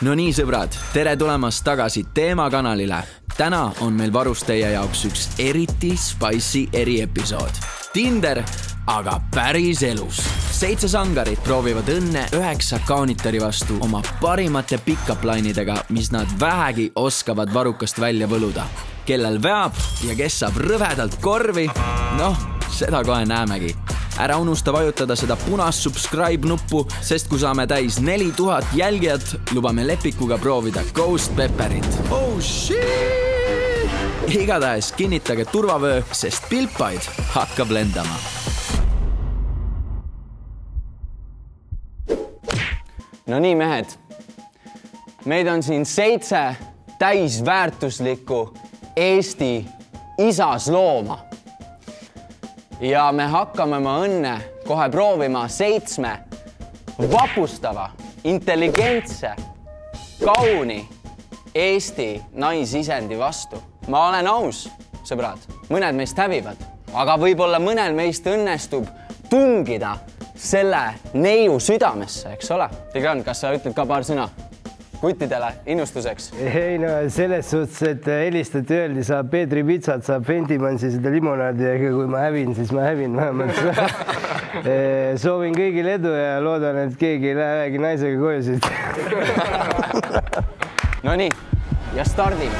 No nii sõbrad, tere tulemast tagasi Teemakanalile. Täna on meil varus teie jaoks üks eriti spicy eriepisood. Tinder, aga päris elus. 7 sangarit proovivad õnne 9 kaunitari vastu oma parimate pick-up line'idega, mis nad vähegi oskavad varukast välja võluda. Kellel veab ja kes saab rõvedalt korvi, noh, seda kohe näemegi. Ära unusta vajutada seda punast subscribe nuppu, sest kui saame täis 4000 jälgijat, lubame Lepikuga proovida Ghost Pepperit. Oh shit! Igatahes kinnitage turvavöö, sest pilpaid hakkab lendama. No nii mehed, meid on siin 7 täisväärtuslikku Eesti isaslooma. Ja me hakkame oma õnne kohe proovima 7 vapustava, intelligentse, kauni Eesti naisisendi vastu. Ma olen aus, sõbrad, mõned meist hävivad, aga võib-olla mõnel meist õnnestub tungida selle neiu südamesse, eks ole? Tigran, kas sa ütled ka paar sõna kuttidele innustuseks? Ei no selles suhtes, et helistati öeldi, saab Peetri pitsat, saab Fendimansi seda limonaadi ja kui ma hävin, siis ma hävin vähemalt. Soovin kõigile edu ja loodan, et keegi ei lähe ühegi naisega koju siit. No nii, ja stardime.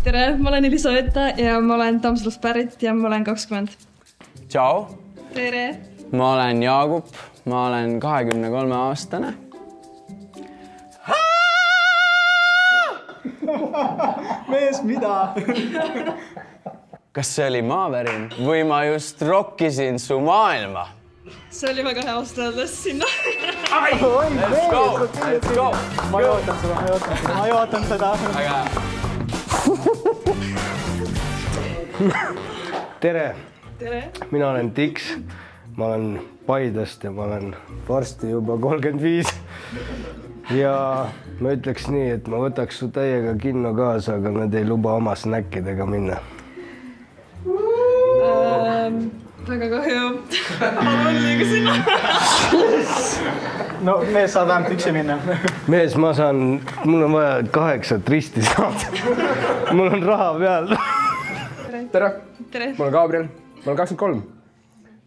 Tere, ma olen Elisaveta ja ma olen Tammsalust pärit ja ma olen 20. Tšau. Tere. Ma olen Jaagup, ma olen 23-aastane. Mees, mida? Kas see oli maavärin või ma just rokkisin su maailma? See oli väga hea ausalt öeldes sinna. Let's go! Let's go! Ma jootan seda. Aga... Tere! Tere! Mina olen Tiks, ma olen Paidast ja ma olen varsti juba 35. Ja ma ütleks nii, et ma võtaks su täiega kinno kaasa, aga nad ei luba oma snäkkidega minna. Väga kahju. Palun liiga sinna. No mees saab ainult üksi minna. Mees, ma saan, mul on vaja 8 risti saada. Mul on raha peal. Tere! Tere! Ma olen Gabriel, ma olen 23.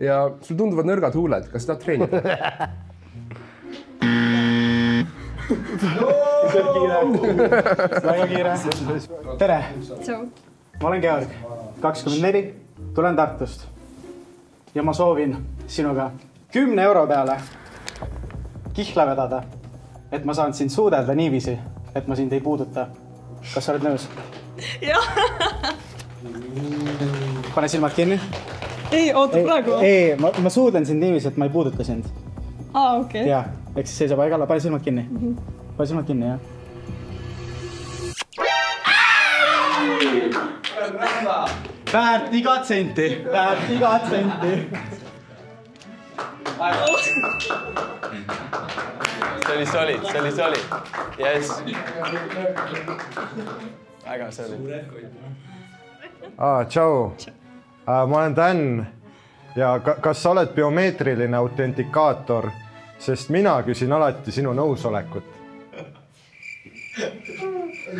Ja sul tunduvad nõrgad huuled, kas sa tahad treenida? Väga kiire. Tere! Tšau! Ma olen Georg, 24, tulen Tartust. Ja ma soovin sinuga 10 euro peale kihla vedada, et ma saan sind suudelda niiviisi, et ma sind ei puuduta. Kas sa oled nõus? Jah! Pane silmad kinni. Ei, oota praegu. Ei, ma suudlen sind niiviisi, et ma ei puuduta sind. Okei. Ja, ehk siis seisa paigalla, pane silmad kinni. Pane silmad kinni, jah. Väärt igat senti. Väärt igat senti. See oli solid. Yes. Väga solid. Tšau. Ma olen Dan ja kas sa oled biomeetriline autentikaator, sest mina küsin alati sinu nõusolekut. Ma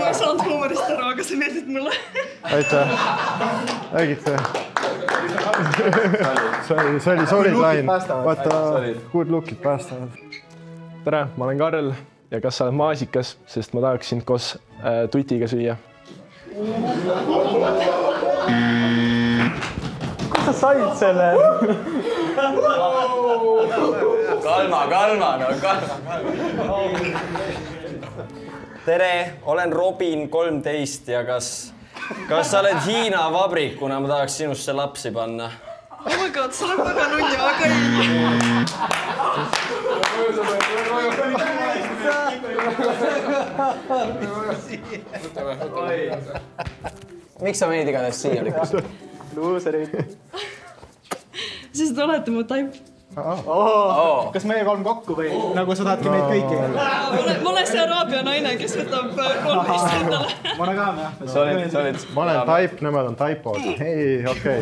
ei saanud huumorist aru, aga see meeldib mulle. Aitäh. Ägite. See oli solid line. Vaata, good lookid päästavad. Tere, ma olen Karel ja kas sa oled maasikas, sest ma tahaksin koos tutiga süüa. Kus sa said selle? Kalma. Tere, olen Robin 13 ja kas sa oled Hiina vabrik, kuna ma tahaks sinusse lapsi panna? Oh my god, sa oled väga nunni, aga ei. Miks sa meid igatahes siia lükkasid? Luuserid. Siis te olete mu taip. Kas meie 3 kokku või nagu sa tahadki meid kõiki? Ma olen see araabia naine, kes võtab 13 endale. Monogam, jah. Ma olen Taip, nemad on Taipod. Ei, okei.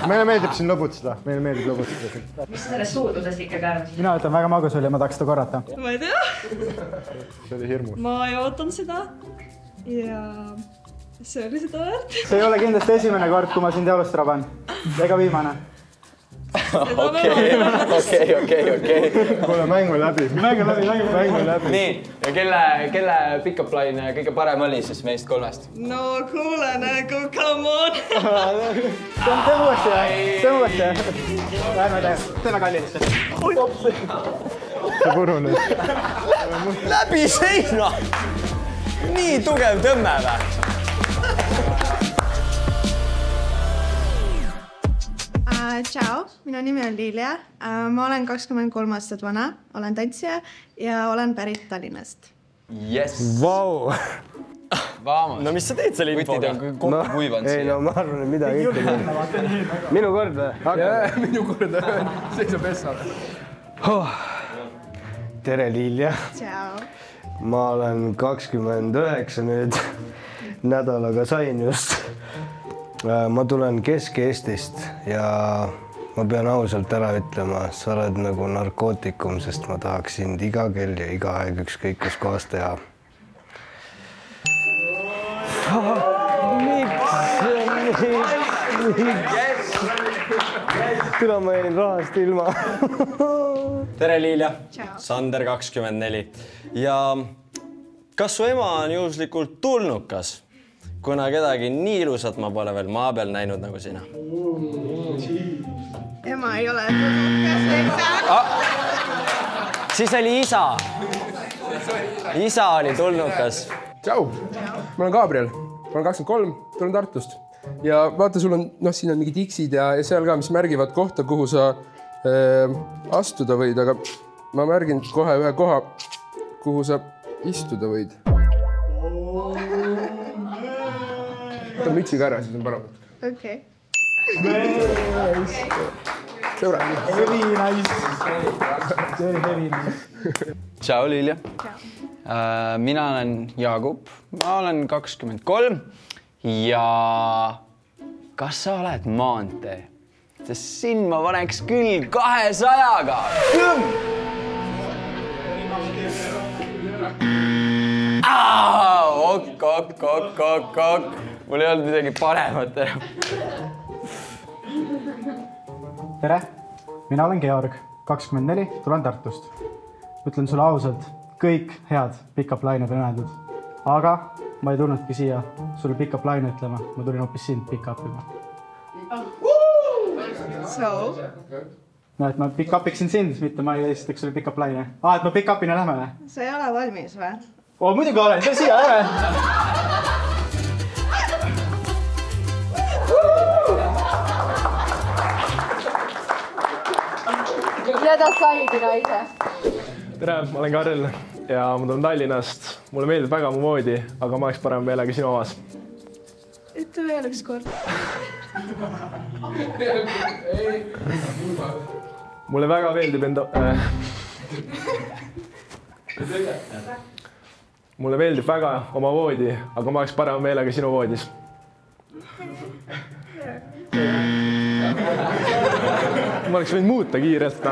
Meile meeldib siin lõbutseda. Meile meeldib lõbutseda. Mis sellest suudlusest ikkagi arvasid? Mina ütlen väga magus oli ja ma tahaks seda korrata. Ma ei tea. See oli hirmus. Ma ei ootanud seda ja see oli seda väärt. See ei ole kindlasti esimene kord, kui ma sind jalust raban. Ega viimane. Okei. Kuule, mängu läbi. Nii, ja kelle pick-up line kõige parem oli siis meist 3-st? No kuule, nagu come on. Teeme uuesti. Teeme kallilist. See purunes. Läbi seina! Nii tugev tõmme või? Ciao, minu nimi on Liilia. Ma olen 23 aastat vana, olen tantsija ja olen pärit Tallinnast. Yes! Vau! No mis sa teed selle infoga? Kokku kuivanud siia. Ei, no ma arvan, et midagi ühtegi. Minu kord või? Minu kord seisab Essar. Tere, Liilia. Ciao. Ma olen 29 nüüd. Nädalaga sain just. Ma tulen Kesk-Eestist ja ma pean ausalt ära ütlema, sa oled nagu narkootikum, sest ma tahaks sind iga kell ja iga aeg ükskõik kus kohas teha. Miks? Küla ma jäin rahast ilma. Tere, Liilia. Sander 24. Ja kas su ema on juhuslikult tulnukas? Kuna kedagi nii ilusat ma pole veel maa peal näinud nagu sina. Ema ei ole tulnukas. Siis oli isa. Isa oli tulnukas. Tšau, ma olen Gabriel, ma olen 23, tulen Tartust. Ja vaata, sul on, siin on mingid X-id ja seal ka, mis märgivad kohta, kuhu sa astuda võid, aga ma märgin kohe ühe koha, kuhu sa istuda võid. Võtan mütsiga ära, siis on parem. Okei. Sõbra. Very nice. Tšau, Liilia. Mina olen Jaagup, ma olen 23 ja kas sa oled maantee? Sest siin ma paneks küll 200-ga. Ok. Mul ei olnud midagi paremat enam. Tere, mina olen Georg, 24, tulen Tartust. Ütlen sulle ausalt, kõik head pick-up line'id on öeldud. Aga ma ei tulnudki siia sulle pick-up line ütlema, ma tulin hoopis sind pick-upima. So? No, et ma pick-upiksin sind, mitte ma ei esitaks sulle pick-up line'e. Et ma pick-upina lähme või? Sa ei ole valmis või? Muidugi olen, see siia lähme! Ja ta saigi naise. Tere, ma olen Karel ja ma tulen Tallinnast. Mulle meeldib väga mu moodi, aga ma oleks parem meelega sinu omas. Ütle veel üks kord. Mulle väga meeldib Mulle meeldib väga oma voodi, aga ma oleks parem meelega sinu voodis. Ma oleks võinud muuta kiirelt.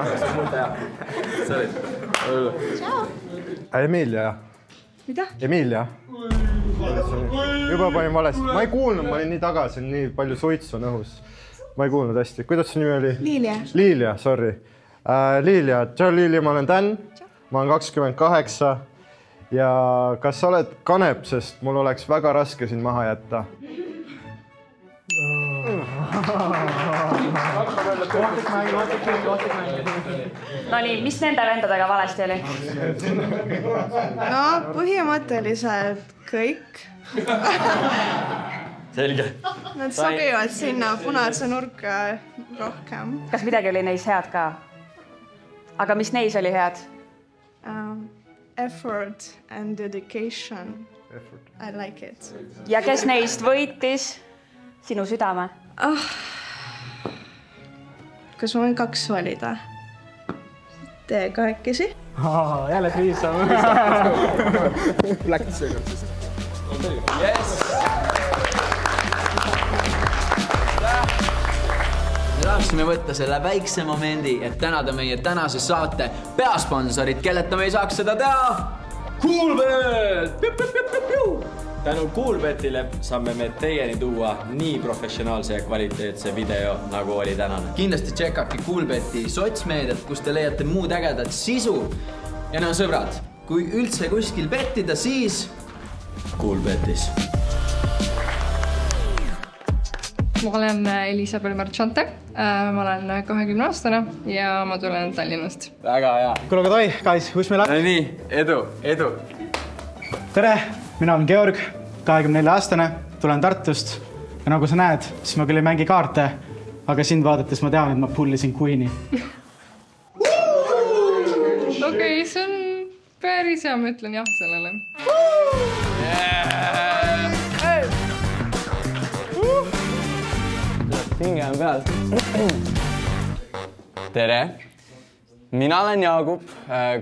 Emilia. Mida? Emilia. Juba panin valesti. Ma ei kuulnud, ma olin nii tagasi, nii palju suitsu õhus. Ma ei kuulnud hästi. Kuidas su nimi oli? Liilia. Liilia, sorry. Liilia, tšau Liilia, ma olen Dan. Ma olen 28. Ja kas sa oled kanep, sest mul oleks väga raske sind maha jätta? No nii, mis nende vendadega valesti oli? No põhimõtteliselt kõik. Selge. Nad sobivad sinna punase nurka rohkem. Kas midagi oli neis head ka? Aga mis neis oli head? Effort and dedication. I like it. Ja kes neist võitis sinu südame? Kas ma võin 2 valida? Te kahekesi. Jälle triisame. Läks seekord siis. Yes! Me tahaksime võtta selle väikse momendi, et tänada meie tänase saate peasponsorid, kelleta me ei saaks seda teha. Coolbet! Tänu Coolbetile saame me teieni tuua nii professionaalse ja kvaliteetse video, nagu oli tänane. Kindlasti tšekkake Coolbeti sotsmeediat, kus te leiate muud ägedat sisu. Ja no sõbrad, kui üldse kuskil bettida, siis Coolbetis. Ma olen Elisa Põlmer-Tšante, ma olen 20-aastane ja ma tulen Tallinnast. Väga hea. Kuule, aga toi, guys, kus meil on? Nii, edu. Tere, mina olen Georg, 24-aastane, tulen Tartust. Ja nagu sa näed, siis ma küll ei mängi kaarte, aga sind vaadates ma tean, et ma pullisin Queen'i. Okei, see on päris hea, ma ütlen jah sellele. Hinge on peal. Tere, mina olen Jaagup,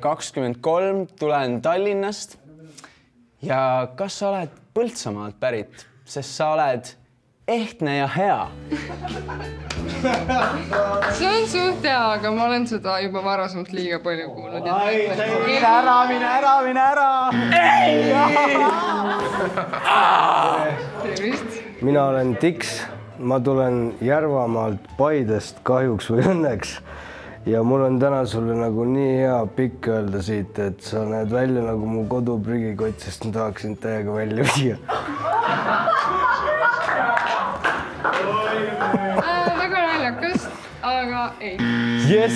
23, tulen Tallinnast. Ja kas sa oled Põltsamaalt pärit, sest sa oled ehtne ja hea? See on suht hea, aga ma olen seda juba varasemalt liiga palju kuulnud. Mine ära! Tervist! Mina olen Tiks, ma tulen Järvamaalt Paidest kahjuks või õnneks ja mul on täna sulle nagu nii hea pikk öelda siit, et sa näed välja nagu mu koduprügikott, sest ma tahaksin täiega välja viia. Väga naljakas, aga ei. Yes!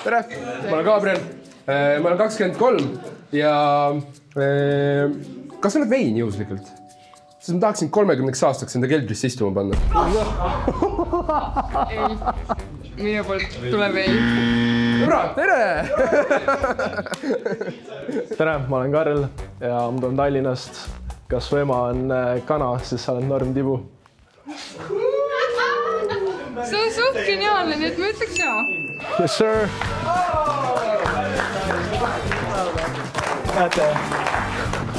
Tere, ma olen Gabriel, ma olen 23 ja kas sa oled vein juhuslikult? Sest ma tahaksin 30 aastaks enda keldrisse istuma panna. Ei, minu poolt tuleb ei. Sõbrad, tere! Tere, ma olen Karl ja ma tulen Tallinnast. Kas su ema on kana, siis sa oled normtibu? See on suht geniaalne, nii et ma ütleks jaa. Yes, sir!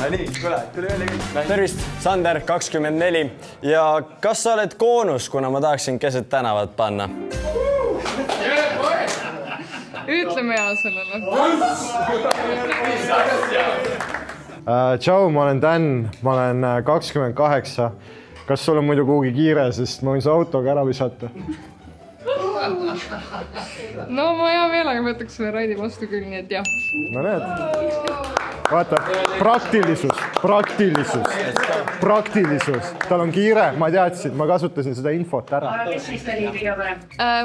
Nii, kuule, tuli veel kõik. Tervist, Sander, 24. Ja kas sa oled koonus, kuna ma tahaksin keset tänavat panna? Ütleme jaa sellele. Tšau, ma olen Dan, ma olen 28. Kas sul on muidu kuhugi kiire, sest ma võin su autoga ära visata? No ma hea meelega võtaks selle raidi vastu küll, nii et jah. No need. Vaata, praktilisus. Tal on kiire, ma teadsin, ma kasutasin seda infot ära.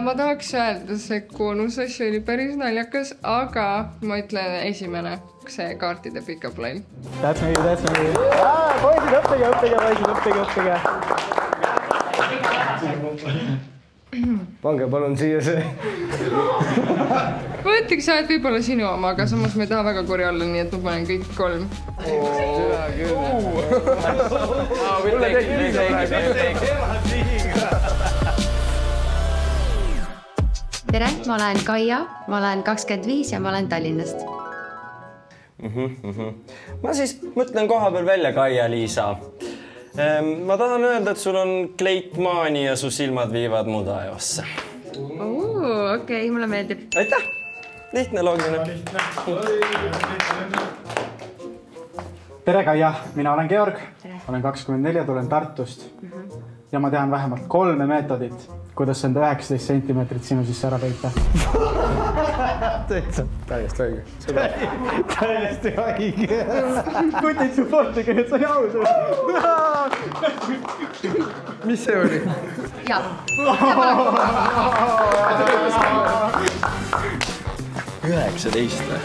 Ma tahaks öelda, see koonusasja oli päris naljakas, aga ma ütlen esimene, see kaartide pick-up line. That's me. Poisid, õppige. Pange palun siia see. Ma ütleks jah, et võib-olla sinu oma, aga samas ma ei taha väga kuri olla, nii et ma panen kõik 3. Tere, ma olen Kaia, ma olen 25 ja ma olen Tallinnast. Ma siis mõtlen koha peal välja, Kaia-Liisa. Ma tahan öelda, et sul on kleitmaani ja su silmad viivad mudajosse. Okei, mulle meeldib. Aitäh! Lihtne, loogiline. Tere, Kaia, mina olen Georg, olen 24, tulen Tartust ja ma tean vähemalt 3 meetodit, kuidas enda 19 sentimeetrit sinu sisse ära peita. Täiesti õige. Täiesti õige. Kutid supportiga, et sa ei aus. Mis see oli? Jah. 19.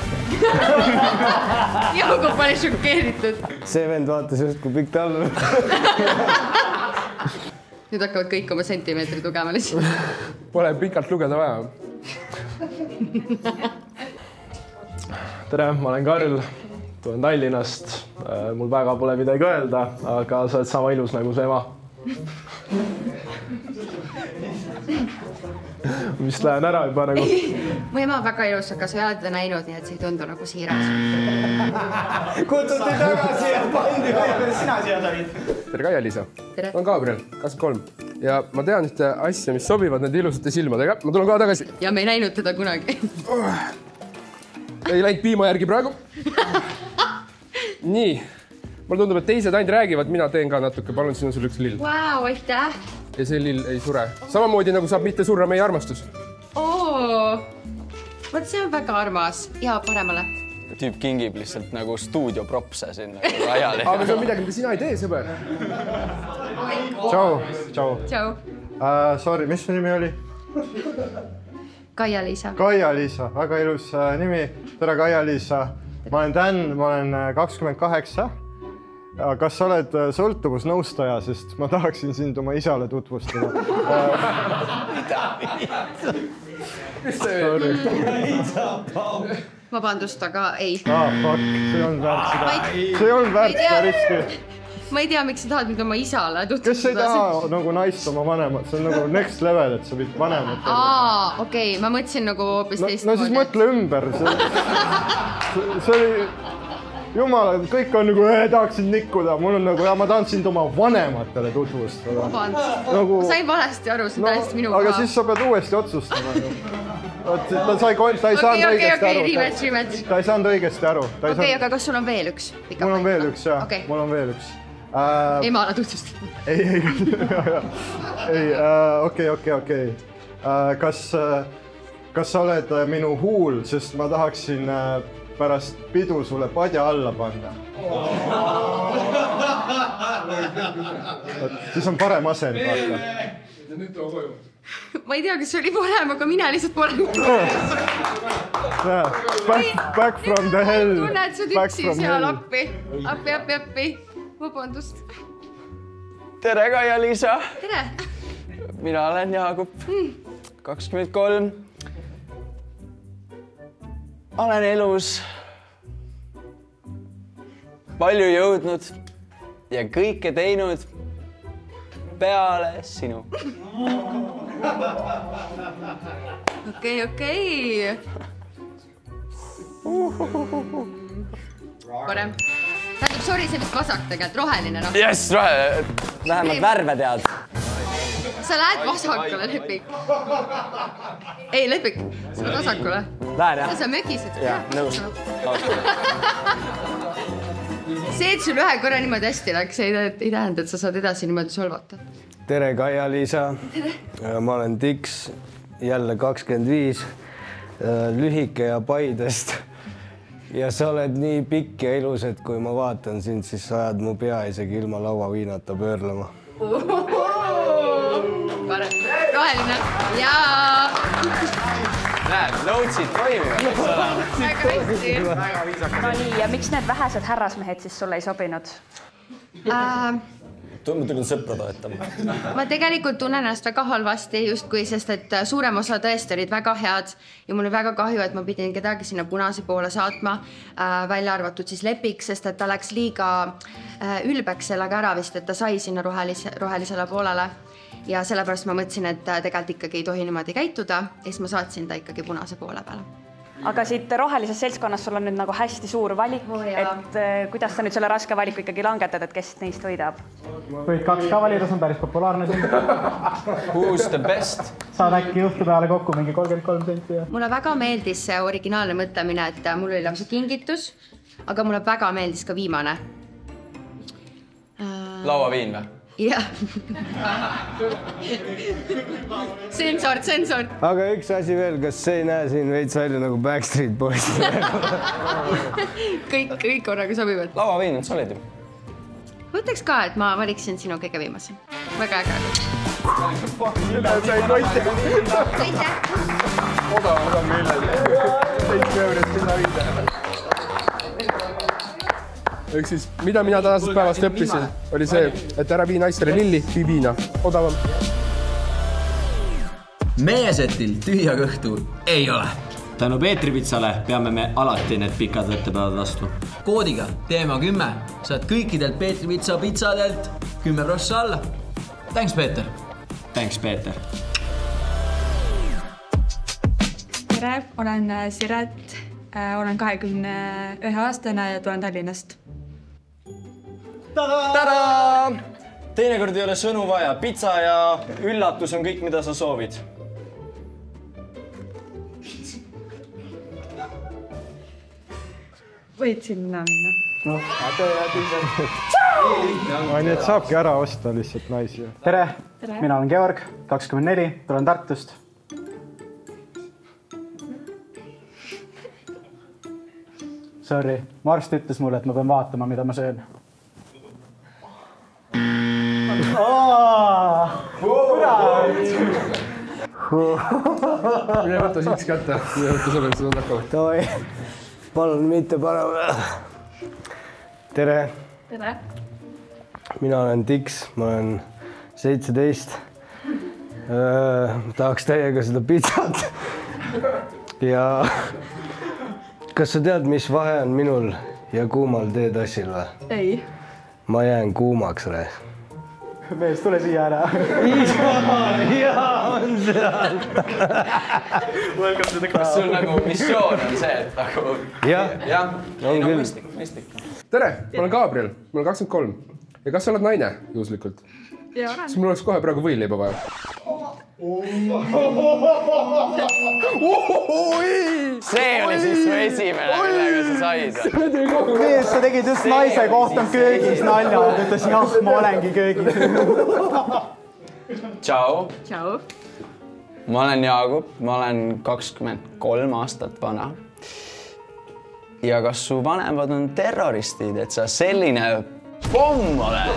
Jaagup oli šokeeritud. See vend vaatas just, kui pikk tal on. Nüüd hakkavad kõik oma sentimeetri tugema lihtsalt. Pole pikalt lugeda vaja. Tere, ma olen Karl, tulen Tallinnast. Mul väga pole midagi öelda, aga sa oled sama ilus nagu su ema. Vist lähen ära juba nagu. Mu ema on väga ilus, aga sa ei ole teda näinud, nii et see ei tundu nagu siiras. Kutsuti tagasi ja pandi või, kuidas sina siia said? Tere, Kaia-Liisa. Tere. Ma olen Gabriel, 23. Ja ma tean ühte asja, mis sobivad nende ilusate silmadega. Ma tulen kohe tagasi. Ja me ei näinud teda kunagi. Ei läinud piima järgi praegu. Nii. Mulle tundub, et teised ainult räägivad, mina teen ka natuke. Palun, siin on sul üks lill. Vau, aitäh. Ja see lill ei sure. Samamoodi nagu saab mitte surra meie armastus. Vaat see on väga armas. Ja paremale. Tüüp kingib lihtsalt nagu stuudiopropse sinna ajale. Aga see on midagi, mida sina ei tee, sõber. Tšau. Tšau. Sorry, mis su nimi oli? Kaia-Liisa. Kaia-Liisa, väga ilus nimi. Tere, Kaia-Liisa. Ma olen Dan, ma olen 28. Kas sa oled sõltuvusnõustaja, sest ma tahaksin sind oma isale tutvustada? Mis see on? Vabandust, aga ei. Fuck, see on väärt seda. See on väärt seda riski. Ma ei tea, miks sa tahad nüüd oma isale tutvustada. Kes ei taha nagu naist oma vanemat? See on nagu next level, et sa võid vanemat. Okei, ma mõtlesin nagu hoopis teist. No siis mõtle ümber. See oli... Jumala, kõik on nagu, tahaksin nikkuda. Mul on nagu, ma tahan sind oma vanematele tutvustada. Vabandust. Ma sain valesti aru, see on täiesti minu Aga siis sa pead uuesti otsustama. Ta ei saanud õigesti aru. Okei, aga kas sul on veel üks? Mul on veel üks, jah. Mul on veel üks. Emale tutvustada. Ei. Okei. Kas sa oled minu huul, sest ma tahaksin pärast pidu sulle padja alla panna? Siis on parem asend, vaata. Nüüd too koju. Ma ei tea, kas see oli parem, aga mine lihtsalt parem. Back from the hell. Tunned sa tüksi seal appi. Appi. Vabandust. Tere, Kaia-Liisa. Tere. Mina olen Jaagup, 23. Olen elus palju jõudnud ja kõike teinud peale sinu. Okei. Parem. Tähendab, sorry, see vist vasak tegelikult, roheline. Jess, roheline. Vähemalt värve tead. Sa lähed vasakule, Lepik. Ei, Lepik, sa lähed vasakule. Lähen, jah. Sa mögised. Jah, nõus. See, et sul ühe korra niimoodi hästi läks, ei tähenda, et sa saad edasi niimoodi solvata. Tere, Kaia-Liisa. Ma olen Dix, jälle 25, lühike ja Paidest. Ja sa oled nii pikk ja ilus, et kui ma vaatan sind, siis sa ajad mu pea isegi ilma lauaviinata pöörlema. Roheline. Jaa. Näed, notesid toimivad. Väga hästi. No nii, ja miks need vähesed härrasmehed siis sulle ei sobinud? Ma tulin sõpra toetama. Ma tegelikult tunnen ennast väga halvasti justkui, sest et suurem osa tõesti olid väga head ja mul oli väga kahju, et ma pidin kedagi sinna punase poole saatma, välja arvatud siis Lepik, sest et ta läks liiga ülbeks sellega ära vist, et ta sai sinna rohelisele poolele ja sellepärast ma mõtlesin, et tegelikult ikkagi ei tohi niimoodi käituda ja siis ma saatsin ta ikkagi punase poole peale. Aga siit rohelises seltskonnas sul on nüüd nagu hästi suur valik, et kuidas sa nüüd selle raske valiku ikkagi langetad, et kes neist võidab? Võid 2 ka valida, see on päris populaarne siin. Who's the best? Saad äkki juhtu peale kokku mingi 33 senti. Mulle väga meeldis see originaalne mõtlemine, et mul oli lausa kingitus, aga mulle väga meeldis ka viimane. Lauaviin või? Jah. Sensor. Aga üks asi veel, kas see ei näe siin veits välja nagu Backstreet Boys? Kõik korraga sobivad. Lauaviin, sa oled ju. Võtaks ka, et ma valiksin sinu kõige viimase. Väga äge. Aitäh. Odav meelel. 7 eurot sinna viide. Ehk siis, mida mina tänasest päevast õppisin, oli see, et ära vii naistele lilli, vii viina. Odavam. Meie setil tühja kõhtu ei ole. Tänu Peetri Pitsale peame me alati need pikad võttepäevad vastu. Koodiga teema 10 saad kõikidelt Peetri Pitsa pitsadelt 10% alla. Thanks, Peeter. Thanks, Peeter. tere, olen Siret, olen 21-aastane ja tulen Tallinnast. Tada! Teinekord ei ole sõnu vaja. Pitsa ja üllatus on kõik, mida sa soovid. Võid sinna minna. Nii et saabki ära osta lihtsalt naisi. Tere, mina olen Georg, 24, tulen Tartust. Sorry, Marst ütles mulle, et ma pean vaatama, mida ma söön. Mine võtta siks kätte. Mine võtta selle, et seda on hakkavad. Toi, palun mitte parem. Tere. Tere. Mina olen Tiks, ma olen 17. Tahaks täiega seda pitsat. Ja kas sa tead, mis vahe on minul ja kuumal teetassil või? Ei. Ma jään kuumaks, re. Mees, tule siia ära. Jaa, on seal. Kas sul nagu missioon on see, et nagu... Jah, on küll. Mõistlik. Tere, ma olen Gabriel, ma olen 23. Ja kas sa oled naine juhuslikult? Ja olen. Siis mul oleks kohe praegu võileiba vaja. See oli siis su esimene, millega sa said. Mees, sa tegid just naise kohta köögis nalja, et ütles, jah, ma olengi köögis. Tšau. Tšau. Ma olen Jaagup, ma olen 23 aastat vana. Ja kas su vanemad on terroristid, et sa selline pomm oled?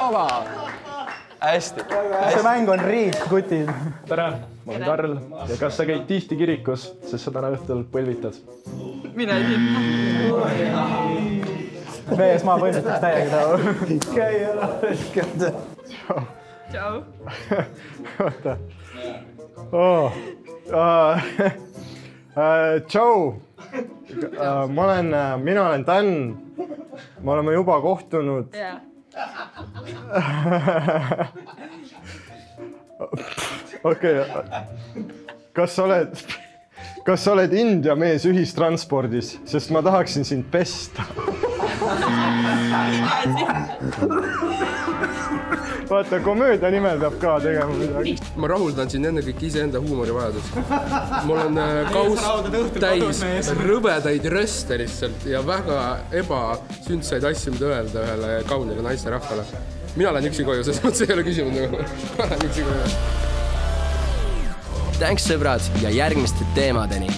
Oba! Hästi. See mäng on riik, kutid. Tere, ma olen Karl ja kas sa käid tihti kirikus, sest sa täna õhtul põlvitad? Mine sinna. Mees, ma põlvitaks täiega tahu. Käi ära, reskad. Tšau. Oota. Tšau. Mina olen Dan. Me oleme juba kohtunud. Jaa. Okei. Kas sa oled India mees ühistranspordis, sest ma tahaksin sind pesta. Vaata, komöödia nimel peab ka tegema midagi. Ma rahuldan siin enne kõik iseenda huumorivajadust. Mul on kaus täis rõvedaid röste lihtsalt ja väga ebasündsaid asju, mida öelda ühele kaunile naiste rahvale. Mina olen üksi koju, sest mõttes ei ole küsinud. Ma olen üksi koju. Thanks sõbrad ja järgmiste teemadeni.